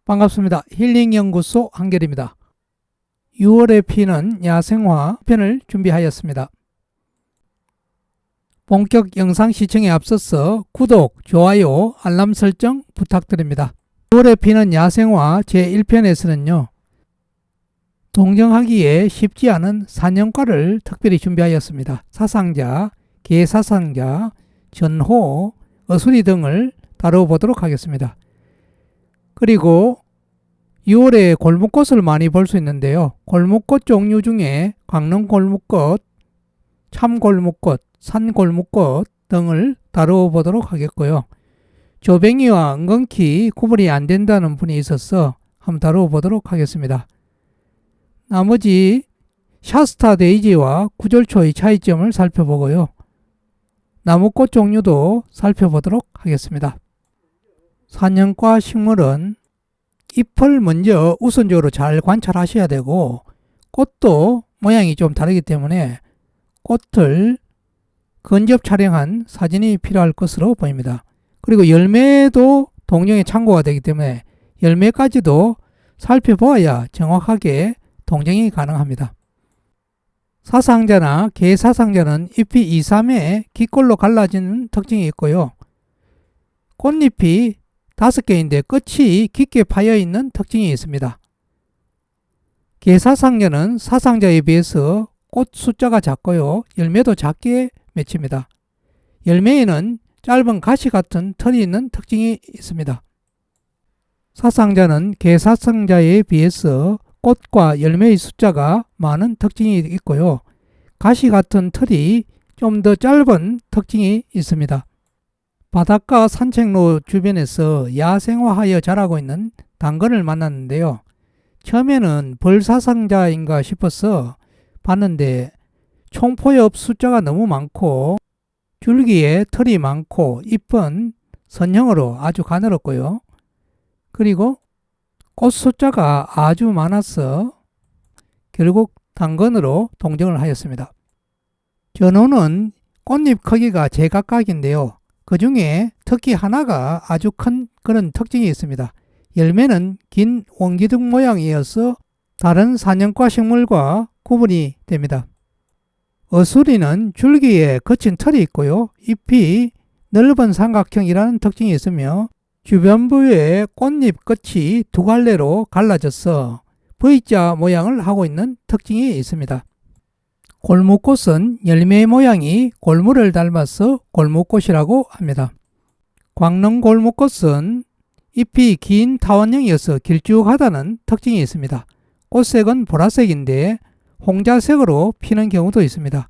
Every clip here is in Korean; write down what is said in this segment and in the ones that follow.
반갑습니다. 힐링연구소 한결입니다. 6월의 피는 야생화 편을 준비하였습니다. 본격 영상 시청에 앞서서 구독, 좋아요, 알람 설정 부탁드립니다. 6월의 피는 야생화 제1편에서는요. 동정하기에 쉽지 않은 사냥과를 특별히 준비하였습니다. 사상자, 개사상자, 전호, 어수리 등을 다뤄보도록 하겠습니다. 그리고 6월에 골목꽃을 많이 볼 수 있는데요. 골목꽃 종류 중에 강릉골목꽃, 참골목꽃, 산골목꽃 등을 다뤄보도록 하겠고요. 조뱅이와 은근키 구분이 안 된다는 분이 있어서 한번 다뤄보도록 하겠습니다. 나머지 샤스타 데이지와 구절초의 차이점을 살펴보고요. 나무꽃 종류도 살펴보도록 하겠습니다. 사냥과 식물은 잎을 먼저 우선적으로 잘 관찰하셔야 되고, 꽃도 모양이 좀 다르기 때문에 꽃을 근접 촬영한 사진이 필요할 것으로 보입니다. 그리고 열매도 동정에 참고가 되기 때문에 열매까지도 살펴보아야 정확하게 동정이 가능합니다. 사상자나 개사상자는 잎이 2, 3회 기꼴로 갈라지는 특징이 있고요. 꽃잎이 5개인데 끝이 깊게 파여있는 특징이 있습니다. 개사상자는 사상자에 비해서 꽃 숫자가 작고요. 열매도 작게 맺힙니다. 열매에는 짧은 가시 같은 털이 있는 특징이 있습니다. 사상자는 개사상자에 비해서 꽃과 열매의 숫자가 많은 특징이 있고요. 가시 같은 털이 좀 더 짧은 특징이 있습니다. 바닷가 산책로 주변에서 야생화하여 자라고 있는 당근을 만났는데요. 처음에는 벌사상자인가 싶어서 봤는데 총포엽 숫자가 너무 많고 줄기에 털이 많고 잎은 선형으로 아주 가늘었고요. 그리고 꽃 숫자가 아주 많아서 결국 당근으로 동정을 하였습니다. 전호는 꽃잎 크기가 제각각인데요. 그 중에 특히 하나가 아주 큰 그런 특징이 있습니다. 열매는 긴 원기둥 모양이어서 다른 사냥과 식물과 구분이 됩니다. 어수리는 줄기에 거친 털이 있고요. 잎이 넓은 삼각형이라는 특징이 있으며 주변부에 꽃잎 끝이 두 갈래로 갈라져서 V자 모양을 하고 있는 특징이 있습니다. 골목꽃은 열매 모양이 골무를 닮아서 골목꽃이라고 합니다. 광릉골목꽃은 잎이 긴 타원형이어서 길쭉하다는 특징이 있습니다. 꽃색은 보라색인데 홍자색으로 피는 경우도 있습니다.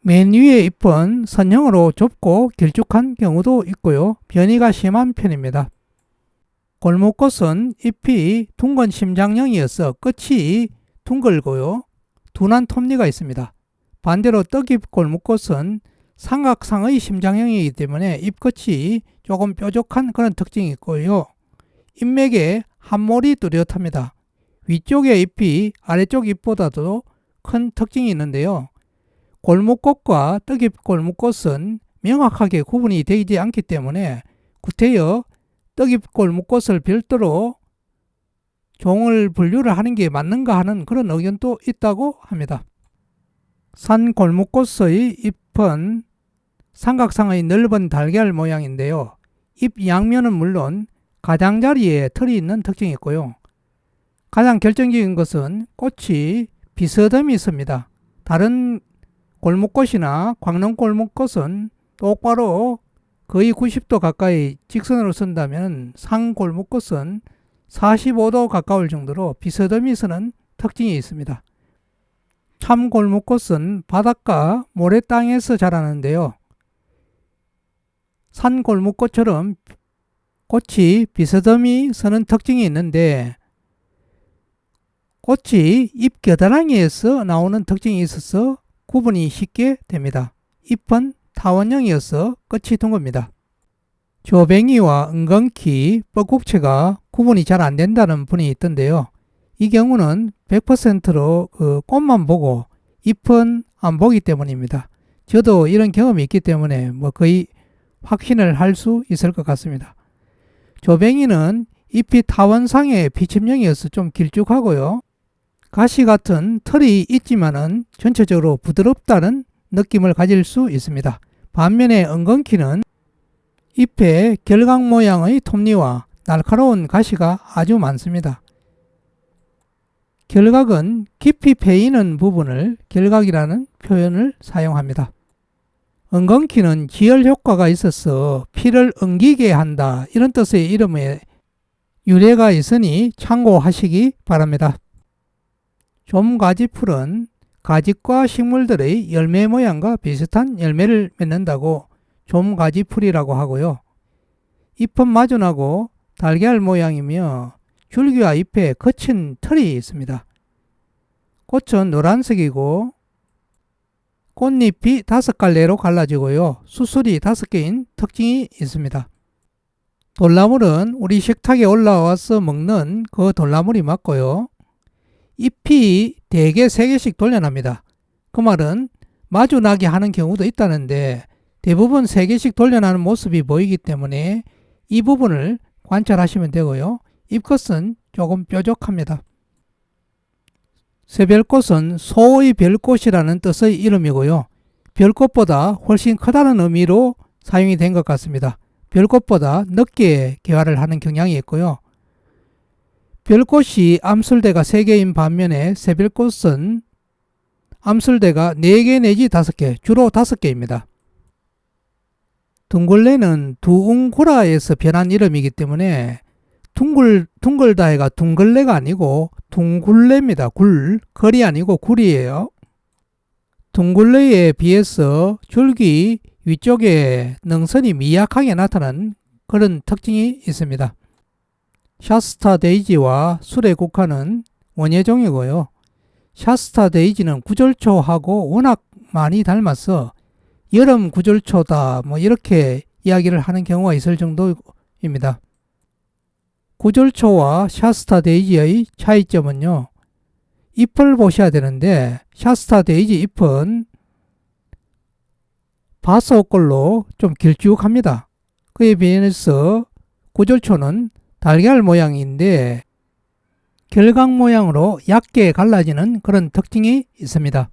맨 위의 잎은 선형으로 좁고 길쭉한 경우도 있고요. 변이가 심한 편입니다. 골목꽃은 잎이 둥근 심장형이어서 끝이 둥글고요. 둔한 톱니가 있습니다. 반대로 떡잎 골목꽃은 삼각상의 심장형이기 때문에 잎끝이 조금 뾰족한 그런 특징이 있고요. 잎맥에 한몰이 뚜렷합니다. 위쪽의 잎이 아래쪽 잎보다도 큰 특징이 있는데요. 골목꽃과 떡잎 골목꽃은 명확하게 구분이 되지 않기 때문에 구태여 떡잎 골목꽃을 별도로 종을 분류를 하는 게 맞는가 하는 그런 의견도 있다고 합니다. 산골목꽃의 잎은 삼각상의 넓은 달걀 모양인데요. 잎 양면은 물론 가장자리에 털이 있는 특징이 있고요. 가장 결정적인 것은 꽃이 비스듬히 있습니다. 다른 골목꽃이나 광릉골목꽃은 똑바로 거의 90도 가까이 직선으로 쓴다면 상골목꽃은 45도 가까울 정도로 비스듬히 서는 특징이 있습니다. 참골목꽃은 바닷가 모래땅에서 자라는데요. 산골목꽃처럼 꽃이 비스듬히 서는 특징이 있는데 꽃이 잎 겨드랑이에서 나오는 특징이 있어서 구분이 쉽게 됩니다. 잎은 타원형이어서 끝이 둥급니다. 조뱅이와 은근키, 뻐국채가 구분이 잘 안 된다는 분이 있던데요. 이 경우는 100%로 꽃만 보고 잎은 안 보기 때문입니다. 저도 이런 경험이 있기 때문에 거의 확신을 할 수 있을 것 같습니다. 조뱅이는 잎이 타원상의 피침형이어서 좀 길쭉하고요. 가시 같은 털이 있지만은 전체적으로 부드럽다는 느낌을 가질 수 있습니다. 반면에 엉겅퀴는 잎에 결각 모양의 톱니와 날카로운 가시가 아주 많습니다. 결각은 깊이 패이는 부분을 결각이라는 표현을 사용합니다. 엉겅퀴는 지혈 효과가 있어서 피를 엉기게 한다, 이런 뜻의 이름에 유래가 있으니 참고하시기 바랍니다. 좀가지풀은 가지과 식물들의 열매 모양과 비슷한 열매를 맺는다고 좀가지풀이라고 하고요. 잎은 마존하고 달걀 모양이며 줄기와 잎에 거친 털이 있습니다. 꽃은 노란색이고 꽃잎이 5갈래로 갈라지고요. 수술이 5개인 특징이 있습니다. 돌나물은 우리 식탁에 올라와서 먹는 그 돌나물이 맞고요. 잎이 대개 3개씩 돌려납니다. 그 말은 마주나게 하는 경우도 있다는데 대부분 3개씩 돌려나는 모습이 보이기 때문에 이 부분을 관찰하시면 되고요. 잎끝은 조금 뾰족합니다. 새별꽃은 소의 별꽃이라는 뜻의 이름이고요. 별꽃보다 훨씬 크다는 의미로 사용이 된 것 같습니다. 별꽃보다 늦게 개화를 하는 경향이 있고요. 별꽃이 암술대가 3개인 반면에 새별꽃은 암술대가 4개 내지 5개, 주로 5개입니다. 둥글레는 두웅구라에서 변한 이름이기 때문에 둥글다해가 둥글레가 아니고 둥굴레입니다. 걸이 아니고 굴이에요. 둥굴레에 비해서 줄기 위쪽에 능선이 미약하게 나타나는 그런 특징이 있습니다. 샤스타 데이지와 수레국화는 원예종이고요. 샤스타 데이지는 구절초하고 워낙 많이 닮아서 여름 구절초다 이렇게 이야기를 하는 경우가 있을 정도입니다. 구절초와 샤스타 데이지의 차이점은요. 잎을 보셔야 되는데 샤스타 데이지 잎은 바스오꼴로 좀 길쭉합니다. 그에 비해서 구절초는 달걀 모양인데 결각 모양으로 얕게 갈라지는 그런 특징이 있습니다.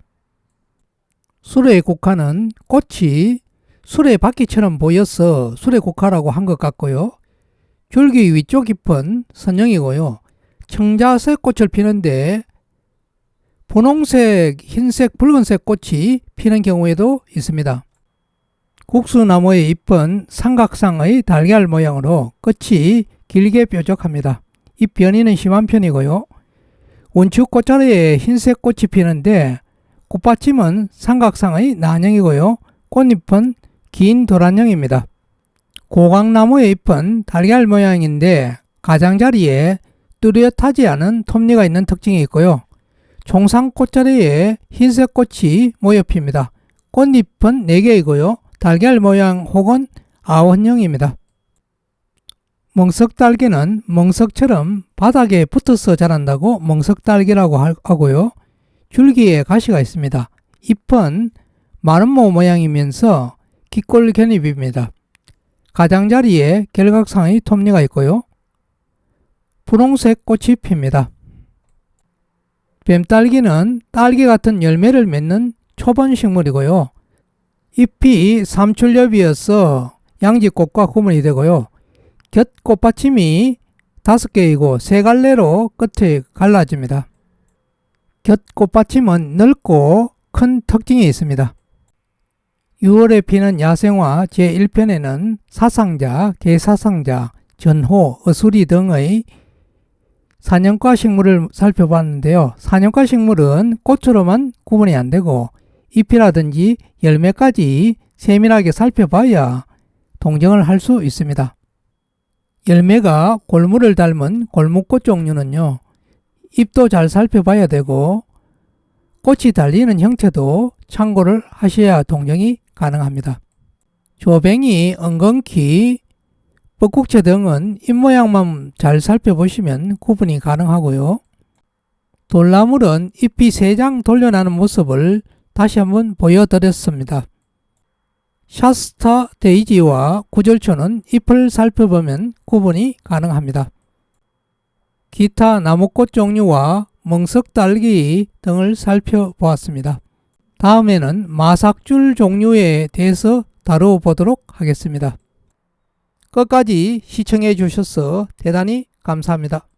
수레국화는 꽃이 수레바퀴처럼 보여서 수레국화라고 한 것 같고요. 줄기 위쪽 잎은 선형이고요. 청자색 꽃을 피는데 분홍색, 흰색, 붉은색 꽃이 피는 경우에도 있습니다. 국수나무의 잎은 삼각상의 달걀 모양으로 끝이 길게 뾰족합니다. 잎 변이는 심한 편이고요. 원추꽃자리에 흰색 꽃이 피는데 꽃받침은 삼각상의 난형이고요. 꽃잎은 긴 도란형입니다. 고강나무의 잎은 달걀 모양인데 가장자리에 뚜렷하지 않은 톱니가 있는 특징이 있고요. 총상꽃자리에 흰색 꽃이 모여 핍니다. 꽃잎은 4개이고요. 달걀 모양 혹은 아원형입니다. 멍석달기는 멍석처럼 바닥에 붙어서 자란다고 멍석달기라고 하고요. 줄기에 가시가 있습니다. 잎은 마름모 모양이면서 기골 견입입니다. 가장자리에 결각상의 톱니가 있고요. 분홍색 꽃이 핍니다. 뱀딸기는 딸기 같은 열매를 맺는 초본 식물이고요. 잎이 삼출엽이어서 양지꽃과 구분이 되고요. 곁 꽃받침이 5개이고 3갈래로 끝에 갈라집니다. 곁 꽃받침은 넓고 큰 특징이 있습니다. 6월에 피는 야생화 제1편에는 사상자, 개사상자, 전호, 어수리 등의 사년과 식물을 살펴봤는데요. 사년과 식물은 꽃으로만 구분이 안 되고 잎이라든지 열매까지 세밀하게 살펴봐야 동정을 할 수 있습니다. 열매가 골무를 닮은 골무꽃 종류는요. 잎도 잘 살펴봐야 되고 꽃이 달리는 형태도 참고를 하셔야 동정이 가능합니다. 조뱅이, 엉겅퀴, 뻐꾹채 등은 잎모양만 잘 살펴보시면 구분이 가능하고요. 돌나물은 잎이 3장 돌려나는 모습을 다시 한번 보여드렸습니다. 샤스타 데이지와 구절초는 잎을 살펴보면 구분이 가능합니다. 기타 나무꽃 종류와 멍석달기 등을 살펴보았습니다. 다음에는 마삭줄 종류에 대해서 다뤄보도록 하겠습니다. 끝까지 시청해 주셔서 대단히 감사합니다.